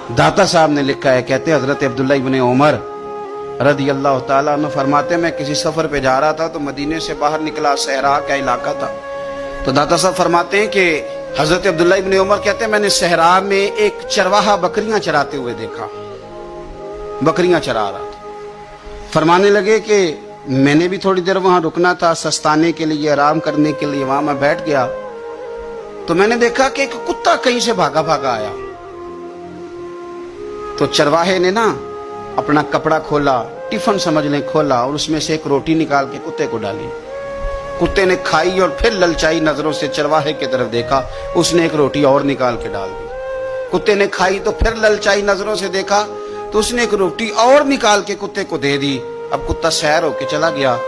दाता साहब ने लिखा है, कहते हजरत अब्दुल्ला इब्न उमर रदी अल्लाह ताला अन्हु फरमाते, मैं किसी सफर पे जा रहा था तो मदीने से बाहर निकला, सहरा का इलाका था। तो दाता साहब फरमाते हैं कि हजरत अब्दुल्ला इब्न उमर कहते हैं, मैंने सहरा में एक चरवाहा बकरियां चराते हुए देखा, बकरियां चरा रहा था। फरमाने लगे कि मैंने भी थोड़ी देर वहां रुकना था, सस्ताने के लिए, आराम करने के लिए। वहां मैं बैठ गया तो मैंने देखा कि एक कुत्ता कहीं से भागा भागा आया। तो चरवाहे ने ना अपना कपड़ा खोला, टिफिन समझ लें खोला, और उसमें से एक रोटी निकाल के कुत्ते को डाली। कुत्ते ने खाई और फिर ललचाई नजरों से चरवाहे की तरफ देखा, उसने एक रोटी और निकाल के डाल दी। कुत्ते ने खाई तो फिर ललचाई नजरों से देखा तो उसने एक रोटी और निकाल के कुत्ते को दे दी। अब कुत्ता सैर होके चला गया।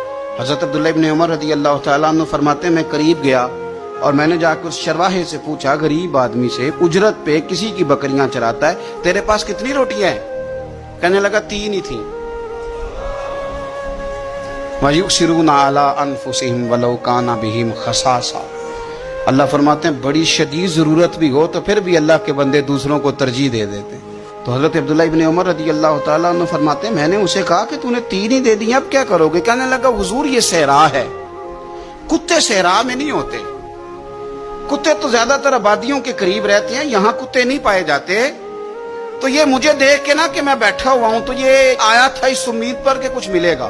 हजरत अब्दुल्ला इब्न उमर रज़ी अल्लाह तआला अन्हु फरमाते, मैं करीब गया और मैंने जाकर उस चरवाहे से पूछा, गरीब आदमी से, उजरत पे किसी की बकरियां चराता है, तेरे पास कितनी रोटियां हैं? कहने लगा 3 ही थी। वयुसिरून अला अनफुसिहिम वलौ काना बिहिम खसासा। अल्लाह फरमाते हैं बड़ी शदीद जरूरत भी हो तो फिर भी अल्लाह के बंदे दूसरों को तरजीह दे देते हैं। तो हजरत अब्दुल्ला इब्न उमर रज़ी अल्लाह तआला अन्हु फरमाते हैं, मैंने उसे कहा कि तूने 3 ही दे दी, अब क्या करोगे? कहने लगा, हुजूर ये सहरा है, कुत्ते सहरा में नहीं होते, कुत्ते तो ज्यादातर आबादियों के करीब रहते हैं, यहाँ कुत्ते नहीं पाए जाते। तो ये मुझे देख के ना कि मैं बैठा हुआ हूं तो ये आया था इस उम्मीद पर कि कुछ मिलेगा।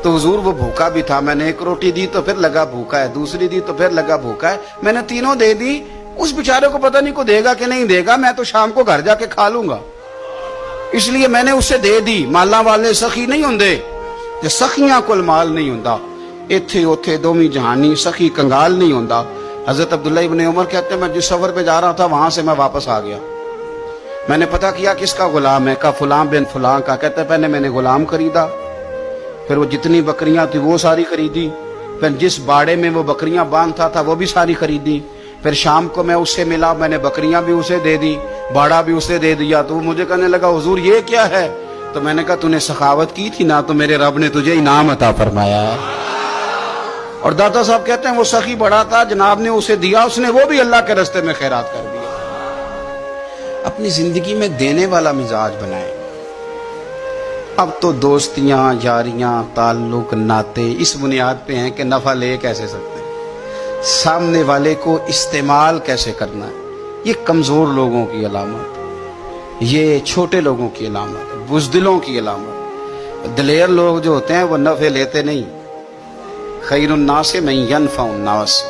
तो हुजूर वो भूखा भी था, मैंने एक रोटी दी तो फिर लगा भूखा है, दूसरी दी तो फिर लगा भूखा है, मैंने 3 दे दी। उस बेचारे को पता नहीं को देगा कि नहीं देगा, मैं तो शाम को घर जाके खा लूंगा, इसलिए मैंने उसे दे दी। माला वाले सखी नहीं होंगे, जे सखियां कोल माल नहीं होंदा, इत्थे उथे दोमी जहानी सखी कंगाल नहीं होंदा। हजरत अब्दुल्ला इब्न उमर कहते हैं, मैं जिस सफर पे जा रहा था वहां से मैं वापस आ गया। मैंने पता किया किसका गुलाम है, का फुलां बिन फुलां का। कहते पहले मैंने गुलाम खरीदा, फिर वो जितनी बकरियां थी वो सारी खरीदी, फिर जिस बाड़े में वो बकरियां बांधता था वो भी सारी खरीदी। फिर शाम को मैं उससे मिला, मैंने बकरियां भी उसे दे दी, बाड़ा भी उसे दे दिया। तो वो मुझे कहने लगा, हुजूर ये क्या है? तो मैंने कहा, तूने सखावत की थी ना, तो मेरे रब ने तुझे इनाम अता फरमाया। और दाता साहब कहते हैं वो सखी बड़ा था, जनाब ने उसे दिया, उसने वो भी अल्लाह के रास्ते में खैरात कर दिया। अपनी जिंदगी में देने वाला मिजाज बनाए। अब तो दोस्तियां, यारियां, ताल्लुक, नाते इस बुनियाद पे हैं कि नफा ले कैसे सकते हैं, सामने वाले को इस्तेमाल कैसे करना है। ये कमजोर लोगों की अलामत, ये छोटे लोगों की अलामत, बुज़दिलों की अलामत। दिलेर लोग जो होते हैं वो नफे लेते नहीं। खैरुन्नास मन यनफउन्नास,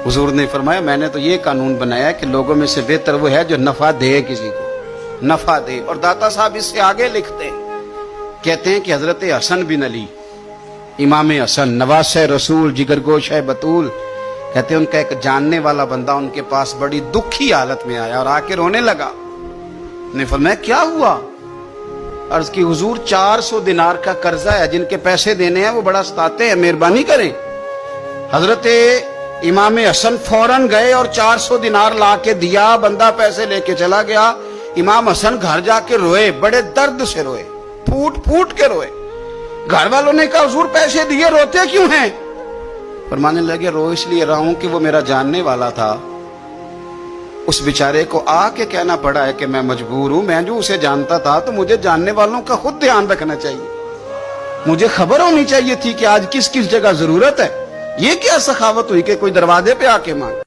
हुजूर ने फरमाया, मैंने तो ये कानून बनाया कि लोगों में से बेहतर वो है जो नफा दे, किसी को नफा दे। और दाता साहब इससे आगे लिखते हैं, कहते हैं कि हजरत हसन बिन अली, इमाम हसन, नवासे रसूल, जिगरगोश है बतूल, कहते हैं उनका एक जानने वाला बंदा उनके पास बड़ी दुखी हालत में आया और आके रोने लगा। ने फरमाया क्या हुआ? अर्ज की, हुजूर 400 दिनार का कर्जा है, जिनके पैसे देने हैं वो बड़ा सताते हैं, मेहरबानी करें। हजरत इमाम हसन फौरन गए और 400 दिनार ला के दिया, बंदा पैसे लेके चला गया। इमाम हसन घर जाके रोए, बड़े दर्द से रोए, फूट फूट के रोए। घर वालों ने कहा, हुजूर पैसे दिए, रोते क्यों हैं? फरमाने लगे, रो इसलिए रहा हूं कि वो मेरा जानने वाला था, उस बेचारे को आके कहना पड़ा है कि मैं मजबूर हूं। मैं जो उसे जानता था तो मुझे जानने वालों का खुद ध्यान रखना चाहिए, मुझे खबर होनी चाहिए थी कि आज किस किस जगह जरूरत है। ये क्या सखावत हुई कि कोई दरवाजे पे आके मांगे।